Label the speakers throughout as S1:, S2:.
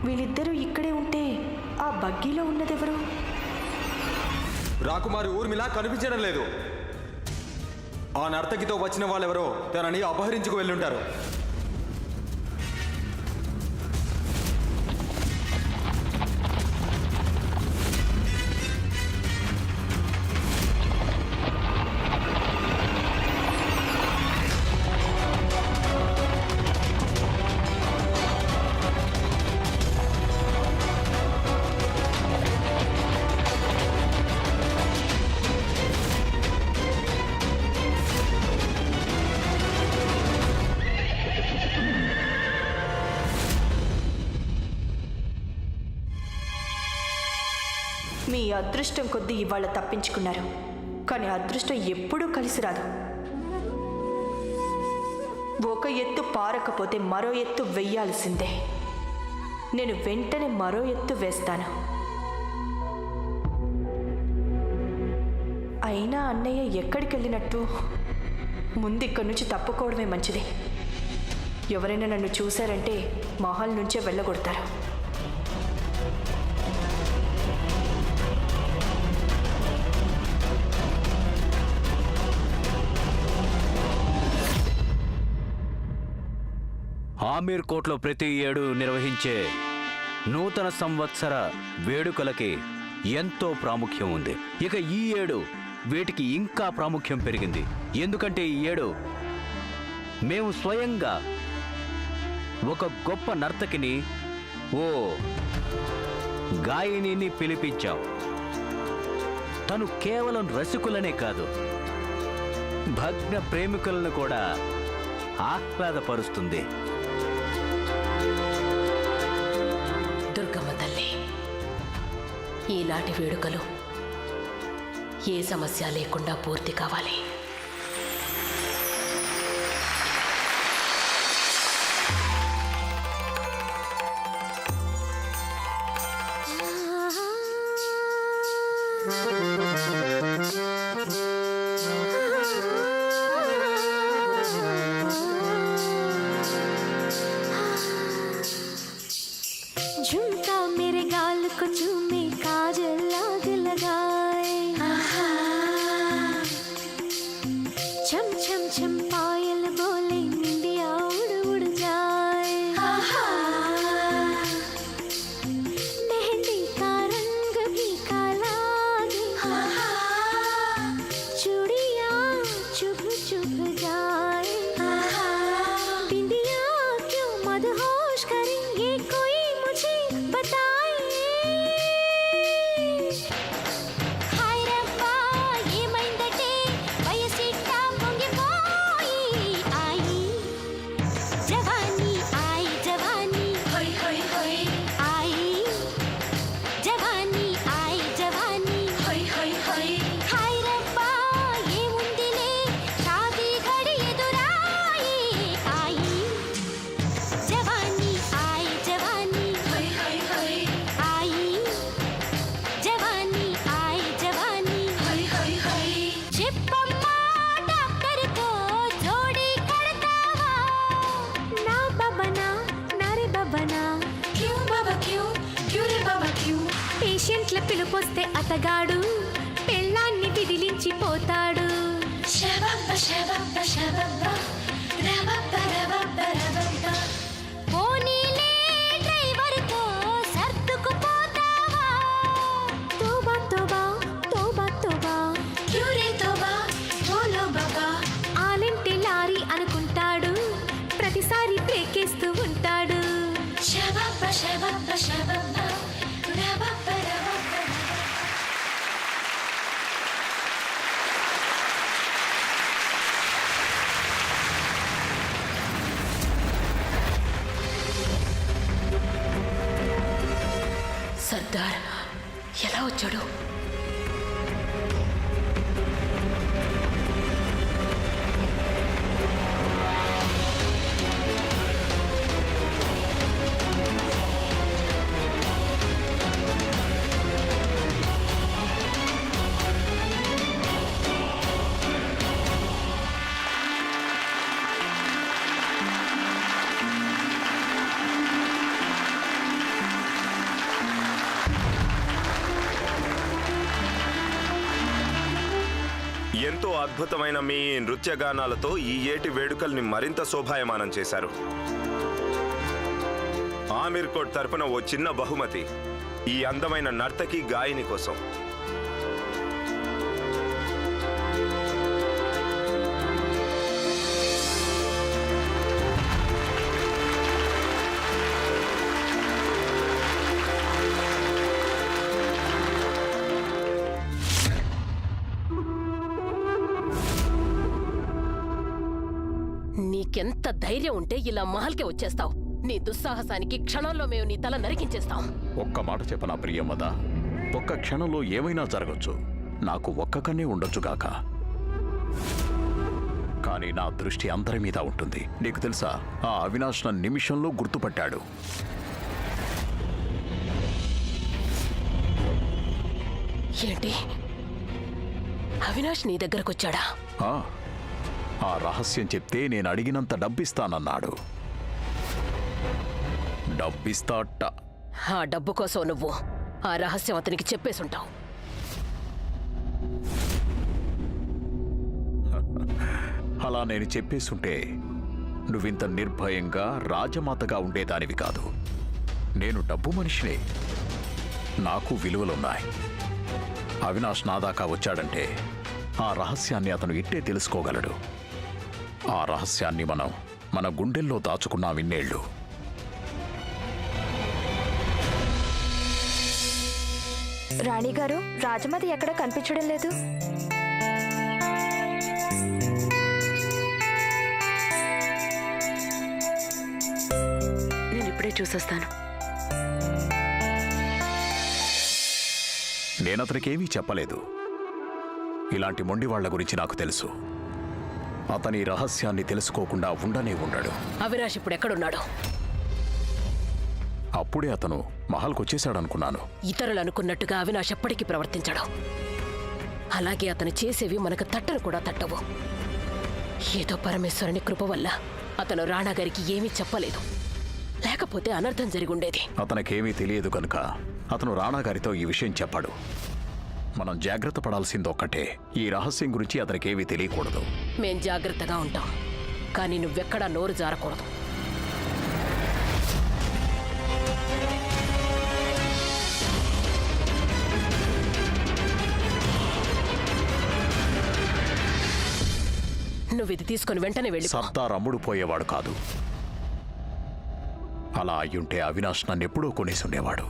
S1: వీళ్ళిద్దరూ ఇక్కడే ఉంటే ఆ బగ్గీలో ఉన్నదెవరు?
S2: రాకుమారి ఊర్మిళ కనిపించడం లేదు. ఆ నర్తకితో వచ్చిన వాళ్ళెవరో తనని అపహరించుకు వెళ్ళుంటారు.
S1: మీ అదృష్టం కొద్దీ ఇవాళ తప్పించుకున్నారు, కానీ అదృష్టం ఎప్పుడూ కలిసి రాదు. ఒక ఎత్తు పారకపోతే మరో ఎత్తు వెయ్యాల్సిందే. నేను వెంటనే మరో ఎత్తు వేస్తాను. అయినా అన్నయ్య ఎక్కడికి వెళ్ళినట్టు? ముందు ఇక్కడి నుంచి తప్పుకోవడమే మంచిది. ఎవరైనా నన్ను చూశారంటే మహల్ నుంచే వెళ్ళగొడతారు.
S3: ఆమీర్ కోట్లో ప్రతి ఏడు నిర్వహించే నూతన సంవత్సర వేడుకలకి ఎంతో ప్రాముఖ్యం ఉంది. ఇక ఈ ఏడు వీటికి ఇంకా ప్రాముఖ్యం పెరిగింది. ఎందుకంటే ఈ ఏడు మేము స్వయంగా ఒక గొప్ప నర్తకిని, ఓ గాయనిని పిలిపించాం. తను కేవలం రసికులనే కాదు, భగ్న ప్రేమికులను కూడా ఆహ్లాదపరుస్తుంది.
S4: దుర్గమ్మ తల్లి, ఈనాటి వేడుకలు ఏ సమస్య లేకుండా పూర్తి కావాలి.
S5: झुमका मेरे गाल को चूमे काजल लाग लगाए, छम छम छम पायल बोले निंदिया उड़ उड़ जाए, मेहंदी का रंग भी काला चूड़िया चुभ चुभ जाए, बिंदिया क्यों मदहोश करे ये कोई मुझे बताए। हाय रब्बा ये మైందటే వయసిట్టా పొంగిపోయి आई जवानी होय होय होय आई जवानी होय होय होय। हाय रब्बा ये ముందిలే शादी घड़ी ఎదురాయి आई जवानी होय होय होय आई जवानी होय होय होय। చెప్పమ్మా డాక్టర్తో జోడి కడతావా? నా బాబనా నారే బాబనా, క్యూ బాబా క్యూ క్యూ రే బాబా క్యూ? పేషెంట్ల పిలుపొస్తే అతగాడు పెళ్ళాన్ని విదిలించి పోతాడు. శబబ్బ శబబ్బ శబబ్బ రబబ్బ రబబ్బ రబబ్బ. పోనీలే డ్రైవర్తో సర్దుకుపోతావా? తోబా తోబా తోబా తోబా క్యూ రే తోబా బోలో బాబా. ఆలింటి లారీ అనుకుంటాడు, ప్రతిసారి బ్రేకేస్తూ ఉంటాడు. శబబ్బ శబబ్బ శబబ్బ రబబ్బ రబబ్బ.
S4: సర్దార్ ఎలా వచ్చాడు?
S6: ఎంతో అద్భుతమైన మీ నృత్యగానాలతో ఈ ఏటి వేడుకల్ని మరింత శోభాయమానం చేశారు. ఆమీర్ కోట్ తరపున ఓ చిన్న బహుమతి ఈ అందమైన నర్తకి గాయని కోసం.
S4: నీకెంత ధైర్యం ఉంటే ఇలా మహల్కే వచ్చేస్తావు? నీ దుస్సాహసానికి క్షణంలో మేము నీ తల నరికించేస్తాం.
S7: ఒక్క మాట చెప్పనా ప్రియమ్మదా, ఒక్క క్షణంలో ఏమైనా జరగచ్చు. నాకు ఒక్క కన్నే ఉండొచ్చుగాక, కానీ నా దృష్టి అందరి మీద ఉంటుంది. నీకు తెలుసా, ఆ అవినాష్ నా నిమిషంలో గుర్తుపట్టాడు.
S4: ఏంటి, అవినాష్ నీ దగ్గరకొచ్చాడా?
S7: ఆ రహస్యం చెప్తే నేను అడిగినంత డబ్బిస్తానన్నాడు. డబ్బిస్తాట.
S4: ఆ డబ్బు కోసం నువ్వు ఆ రహస్యం అతనికి చెప్పేసుంటావు.
S7: అలా నేను చెప్పేసుంటే నువ్వింత నిర్భయంగా రాజమాతగా ఉండేదానివి కాదు. నేను డబ్బు మనిషినే, నాకు విలువలున్నాయి. అవినాష్ నా దాకా వచ్చాడంటే ఆ రహస్యాన్ని అతను ఇట్టే తెలుసుకోగలడు. ఆ రహస్యాన్ని మనం మన గుండెల్లో దాచుకున్నాం ఇన్నేళ్లు.
S5: రాణిగారు, రాజమతి ఎక్కడ కనిపించడం లేదు.
S1: నేను ఇప్పుడే చూసొస్తాను.
S7: నేనతనికేమీ చెప్పలేదు. ఇలాంటి మొండి వాళ్ల గురించి నాకు తెలుసు. అతని రహస్యాన్ని తెలుసుకోకుండా ఉండనే ఉండడు.
S4: అవినాష్ ఇప్పుడు ఎక్కడున్నాడు?
S7: అప్పుడే అతను మహల్కొచ్చేశాడనుకున్నాను.
S4: ఇతరులు అనుకున్నట్టుగా అవినాష్ ఎప్పటికీ ప్రవర్తించడు. అలాగే అతను చేసేవి మనకు తట్టను కూడా తట్టవు. ఏదో పరమేశ్వరుని కృప వల్ల అతను రాణా గారికి ఏమీ చెప్పలేదు, లేకపోతే అనర్థం జరిగుండేది.
S7: అతనికేమీ తెలియదు కనుక అతను రాణాగారితో ఈ విషయం చెప్పాడు. మనం జాగ్రత్త పడాల్సిందొక్కటే, ఈ రహస్యం గురించి అతనికేమీ తెలియకూడదు.
S4: మేం జాగ్రత్తగా ఉంటాం, కానీ నువ్వెక్కడా నోరు జారకూడదు. నువ్వు ఇది తీసుకుని వెంటనే వెళ్ళి.
S7: సర్దార్ అమ్ముడు పోయేవాడు కాదు. అలా అయ్యుంటే అవినాష్ నన్నెప్పుడో కొనేసి ఉండేవాడు.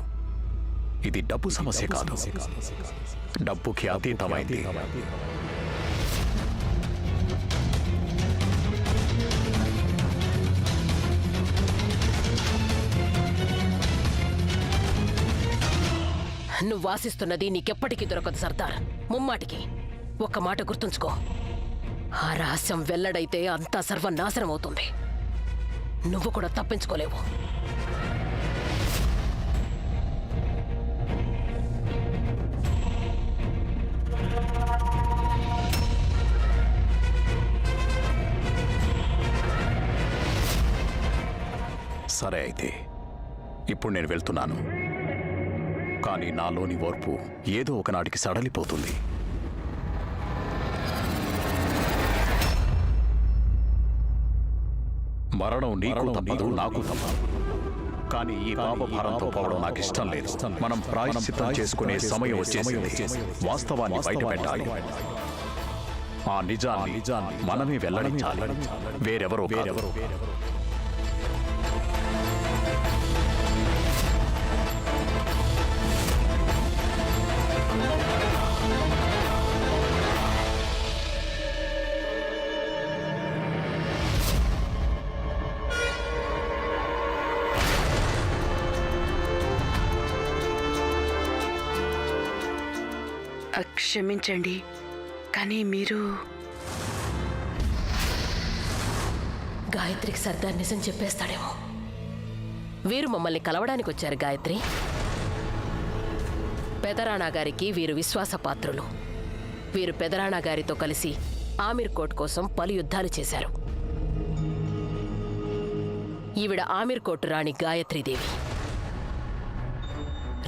S7: ఇది డబ్బు సమస్య కాదు, డబ్బుకి అతీతమైంది.
S4: నువ్వు ఆశిస్తున్నది నీకెప్పటికీ దొరకదు సర్దార్, ముమ్మాటికి. ఒక్క మాట గుర్తుంచుకో, ఆ రహస్యం వెల్లడైతే అంతా సర్వనాశనం అవుతుంది. నువ్వు కూడా తప్పించుకోలేవు.
S7: సరే, అయితే ఇప్పుడు నేను వెళ్తున్నాను. కానీ నాలోని ఓర్పు ఏదో ఒకనాటికి సడలిపోతుంది. మరణం నీకు తప్పదు, నాకు తప్పదు. కానీ ఈ పాపభారంతో పోవడం నాకు ఇష్టం లేదు. మనం ప్రాయశ్చిత్తం చేసుకునే సమయం వచ్చేసింది. వాస్తవాన్ని బయట పెట్టాలి. ఆ నిజాన్ని మనమే వెల్లడించాలి, వేరెవరో కాదు.
S1: క్షమించండి, కానీ మీరు...
S4: గాయత్రికి సర్దార్ నిజం చెప్పేస్తాడేమో. వీరు మమ్మల్ని కలవడానికి వచ్చారు గాయత్రి. పెదరాణా గారికి వీరు విశ్వాసపాత్రులు. వీరు పెదరాణా గారితో కలిసి ఆమీర్ కోట్ కోసం పలు యుద్ధాలు చేశారు. ఈవిడ ఆమీర్ కోట్ రాణి గాయత్రీదేవి.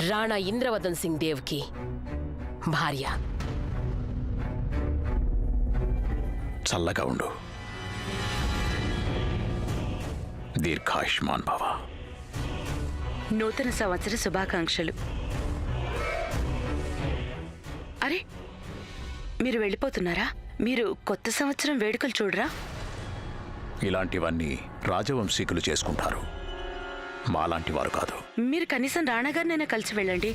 S4: రాణా ఇంద్రవదన్ సింగ్ దేవ్కి భార్య.
S7: చల్లగా ఉండు. దీర్ఘాయుష్మాన్ భవ.
S8: నూతన సంవత్సర శుభాకాంక్షలు. అరే, మీరు వెళ్ళిపోతున్నారా? మీరు కొత్త సంవత్సరం వేడుకలు చూడరా?
S7: ఇలాంటివన్నీ రాజవంశీకులు చేసుకుంటారు, మాలాంటి వారు కాదు.
S8: మీరు కనీసం రాణాగారినైనా కలిసి వెళ్ళండి.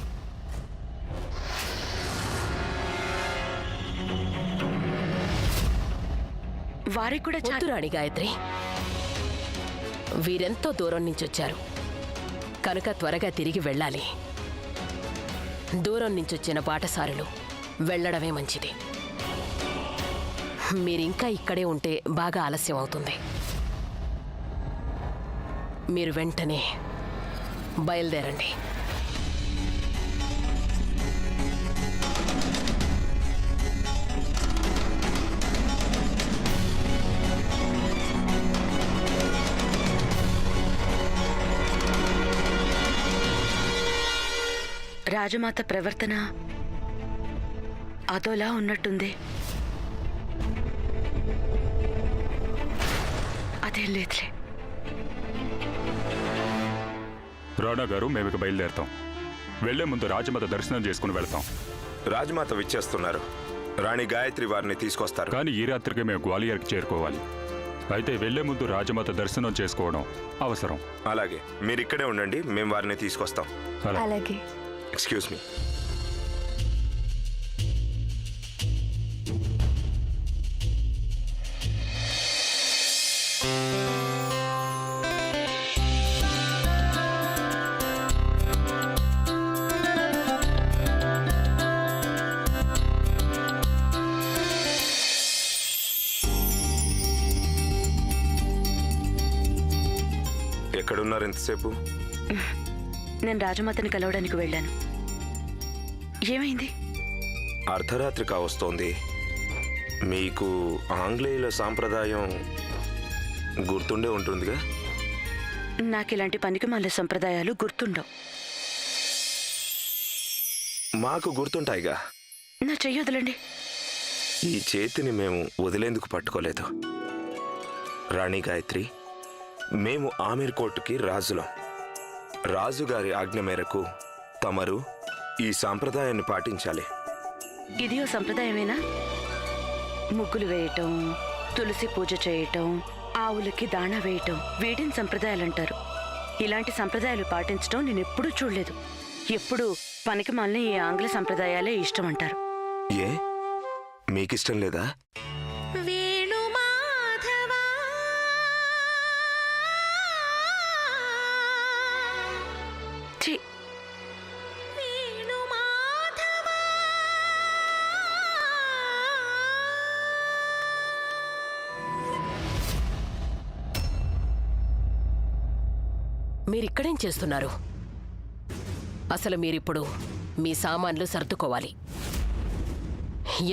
S8: వారికి కూడా
S4: వద్దు రాణి గాయత్రి, వీరెంతో దూరం నుంచి వచ్చారు కనుక త్వరగా తిరిగి వెళ్ళాలి. దూరం నుంచి వచ్చిన బాటసారులు వెళ్ళడమే మంచిది. మీరింకా ఇక్కడే ఉంటే బాగా ఆలస్యం అవుతుంది. మీరు వెంటనే బయలుదేరండి.
S8: రాజమాత ప్రవర్తన అదోలా ఉన్నట్టుంది. అదేం లేదులే.
S9: రాణా గారు, మేము ఇక బయలుదేరుతాం. వెళ్లే ముందు రాజమాత దర్శనం చేసుకుని వెళ్తాం.
S6: రాజమాత విచ్చేస్తున్నారు. రాణి గాయత్రి వారిని తీసుకొస్తారు.
S9: కానీ ఈ రాత్రికి మేము గ్వాలియర్కి చేరుకోవాలి. అయితే వెళ్లే ముందు రాజమాత దర్శనం చేసుకోవడం అవసరం.
S6: అలాగే, మీరు ఇక్కడే ఉండండి, మేము వారిని తీసుకొస్తాం.
S1: అలాగే.
S6: Excuse me. ఎక్కడున్నారు ఎంతసేపు?
S8: నేను రాజమాతని కలవడానికి వెళ్ళాను. ఏమైంది?
S6: అర్ధరాత్రి కావస్తోంది. మీకు ఆంగ్లేయుల సాంప్రదాయం గుర్తుండే ఉంటుందిగా.
S8: నాకు ఇలాంటి పనికిమాలిన సంప్రదాయాలు గుర్తుండవు.
S6: మాకు గుర్తుంటాయిగా.
S8: నా చెయ్యి వదలండి.
S6: ఈ చేతిని మేము వదిలేందుకు పట్టుకోలేదు. రాణి గాయత్రి, మేము ఆమీర్ కోర్టుకి రాజులం. రాజుగారి ఆజ్ఞ మేరకు తమరు ఈ సాంప్రదాయాన్ని పాటించాలి.
S8: ఇది ఓ సంప్రదాయమేనా? ముగ్గులు వేయటం, తులసి పూజ చేయటం, ఆవులకి దాణా వేయటం, వీటిని సంప్రదాయాలంటారు. ఇలాంటి సంప్రదాయాలు పాటించడం నేను ఎప్పుడూ చూడలేదు. ఎప్పుడు పనికిమాలిన ఈ ఆంగ్ల సంప్రదాయాలే ఇష్టం అంటారు.
S6: ఏ, మీకిష్టం లేదా?
S8: ఛీ,
S4: మీరిక్కడేం చేస్తున్నారు? అసలు మీరిప్పుడు మీ సామాన్లు సర్దుకోవాలి.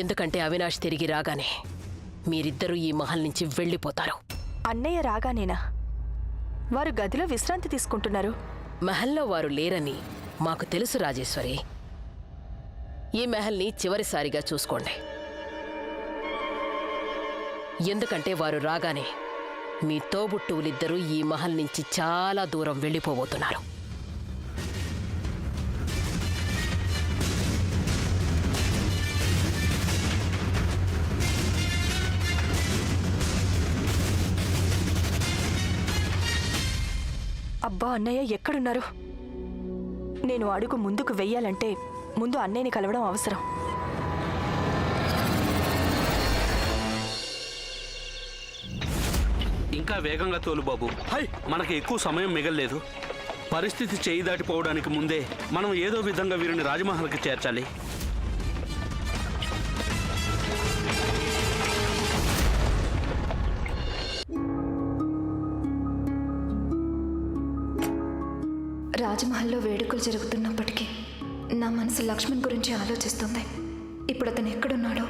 S4: ఎందుకంటే అవినాష్ తిరిగి రాగానే మీరిద్దరూ ఈ మహల్ నుంచి వెళ్ళిపోతారు.
S1: అన్నయ్య రాగానేనా? వారు గదిలో విశ్రాంతి తీసుకుంటున్నారు.
S4: మహల్లో వారు లేరని మాకు తెలుసు రాజేశ్వరి. ఈ మహల్ని చివరిసారిగా చూసుకోండి. ఎందుకంటే వారు రాగానే మీ తోబుట్టువులిద్దరూ ఈ మహల్ నుంచి చాలా దూరం వెళ్ళిపోబోతున్నారు.
S1: అబ్బా, అన్నయ్య ఎక్కడున్నారు? నేను అడుగు ముందుకు వెయ్యాలంటే ముందు అన్నయ్యని కలవడం అవసరం.
S10: ఇంకా వేగంగా తోలు బాబు. మనకి ఎక్కువ సమయం మిగల్లేదు. పరిస్థితి చేయి దాటిపోవడానికి ముందే మనం ఏదో విధంగా వీరిని రాజమహల్కి చేర్చాలి.
S5: రాజమహల్లో వేడుకలు జరుగుతున్నప్పటికీ నా మనసు లక్ష్మణ్ గురించి ఆలోచిస్తుంది. ఇప్పుడు అతను ఎక్కడున్నాడో,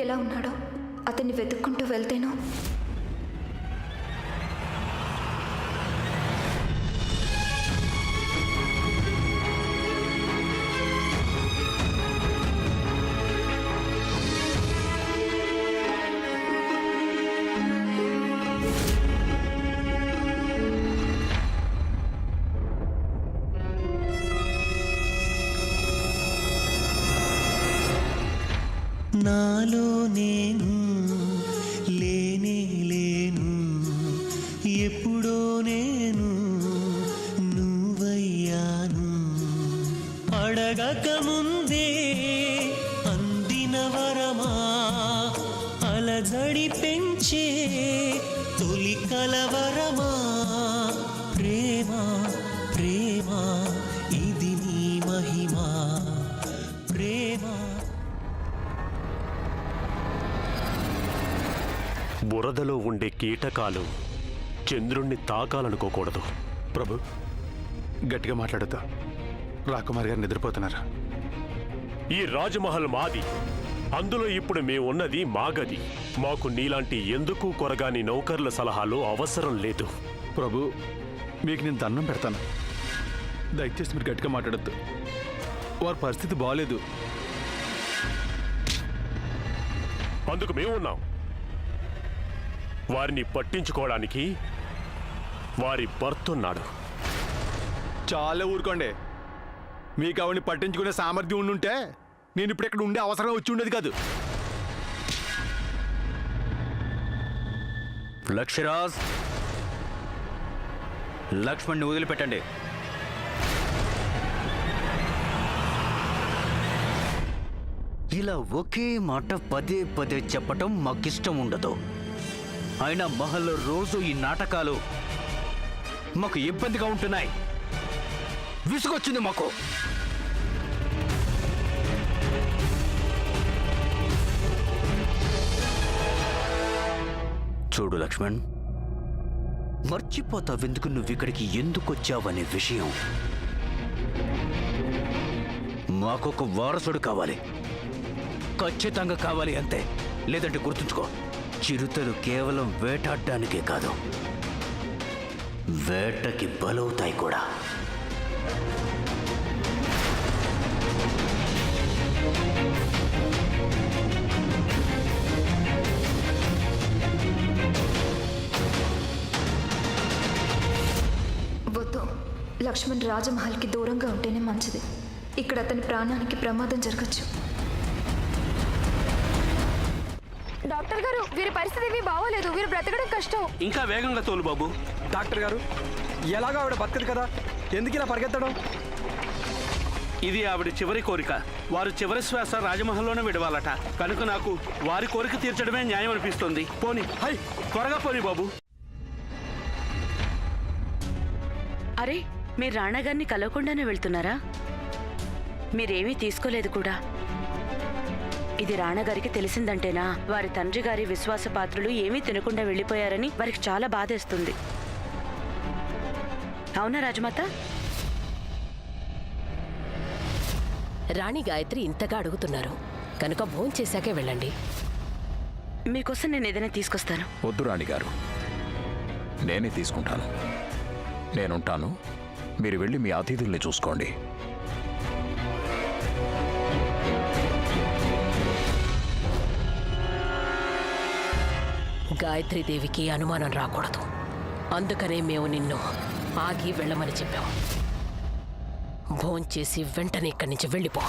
S5: ఎలా ఉన్నాడో అతన్ని వెతుక్కుంటూ వెళ్తేనో.
S11: నాలో నేను లేనే లేను, ఎప్పుడో నేను నువ్వయ్యాను. అడగక ముందే అందిన వరమా, అలజడి పెంచే తొలి కలవరమా. ప్రేమ ప్రేమ ఇది నీ మహిమా, ప్రేమ.
S12: బురదలో ఉండే కీటకాలు చంద్రుణ్ణి తాకాలనుకోకూడదు.
S10: ప్రభు, గట్టిగా మాట్లాడద్దు. రాకుమారి గారు నిద్రపోతున్నారు.
S12: ఈ రాజమహల్ మాది, అందులో ఇప్పుడు మేమున్నది మా గది. మాకు నీలాంటి ఎందుకు కొరగాని నౌకర్ల సలహాలు అవసరం లేదు.
S10: ప్రభు, మీకు నేను దండం పెడతాను. దయచేసి మీరు గట్టిగా మాట్లాడద్దు. వారి పరిస్థితి బాగాలేదు.
S12: అందుకు మేమున్నాం. వారిని పట్టించుకోవడానికి వారి భర్తున్నాడు.
S10: చాలా ఊరుకోండి. మీకు ఆవిడని పట్టించుకునే సామర్థ్యం ఉండుంటే నేను ఇప్పుడు ఇక్కడ ఉండే అవసరం వచ్చి ఉండేది కాదు.
S3: లక్ష్మీరాజ్, లక్ష్మణ్ని వదిలిపెట్టండి. ఇలా ఒకే మాట పదే పదే చెప్పటం మాకిష్టం ఉండదు. అయినా మహల్లో రోజు ఈ నాటకాలు మాకు ఇబ్బందిగా ఉంటున్నాయి. విసుగొచ్చింది మాకు. చూడు లక్ష్మణ్, మర్చిపోతావెందుకు నువ్వు ఇక్కడికి ఎందుకు వచ్చావనే విషయం. మాకొక వారసుడు కావాలి, ఖచ్చితంగా కావాలి అంతే. లేదంటే గుర్తుంచుకో, చిరుతలు కేవలం వేటాడడానికే కాదు, వేటకి బలవుతాయి కూడా.
S5: వద్దు, లక్ష్మణ్ రాజమహల్కి దూరంగా ఉంటేనే మంచిది. ఇక్కడ అతని ప్రాణానికి ప్రమాదం జరగచ్చు.
S13: డాక్టర్ గారు, వీరి పరిస్థితి ఏమీ బాగోలేదు. వీరు బ్రతకడం కష్టం.
S10: ఇంకా వేగంగా తోలు బాబు.
S2: డాక్టర్ గారు, ఎలాగో ఆవిడ బతకదు కదా, ఎందుకు ఇలా పరిగెత్తడం?
S10: ఇది ఆవిడ చివరి కోరిక. వారు చివరి శ్వాస రాజమహల్లోనే విడవాలట. కనుక నాకు వారి కోరిక తీర్చడమే న్యాయం అనిపిస్తుంది. పోనీ, హై, త్వరగా పోనీ బాబు.
S8: అరే, మీరు రాణాగారిని కలవకుండానే వెళ్తున్నారా? మీరేమీ తీసుకోలేదు కూడా. ఇది రాణాగారికి తెలిసిందంటేనా వారి తండ్రి గారి విశ్వాసపాత్రులు ఏమీ తినకుండా వెళ్ళిపోయారని వారికి చాలా బాధేస్తుంది. అవునా రాజమాత?
S4: రాణి గాయత్రి ఇంతగా అడుగుతున్నారు కనుక భోంచేశాకే వెళ్ళండి.
S8: మీకోసం నేను ఏదైనా తీసుకొస్తాను.
S7: వద్దు రాణిగారు, నేనే తీసుకుంటాను. నేనుంటాను, మీరు వెళ్ళి మీ అతిథుల్ని చూసుకోండి.
S4: గాయత్రీదేవికి అనుమానం రాకూడదు. అందుకనే మేము నిన్ను ఆగి వెళ్ళమని చెప్పాం. భోంచేసి వెంటనే ఇక్కడి నుంచి వెళ్ళిపో.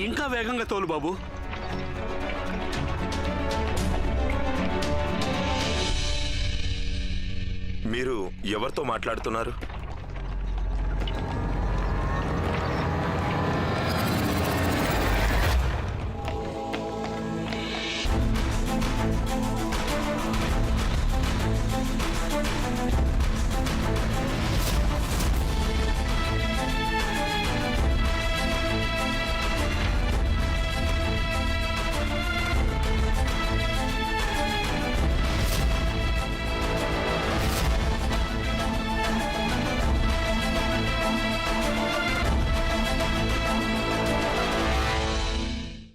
S10: ఇంకా వేగంగా తోలు బాబు.
S6: మీరు ఎవరితో మాట్లాడుతున్నారు?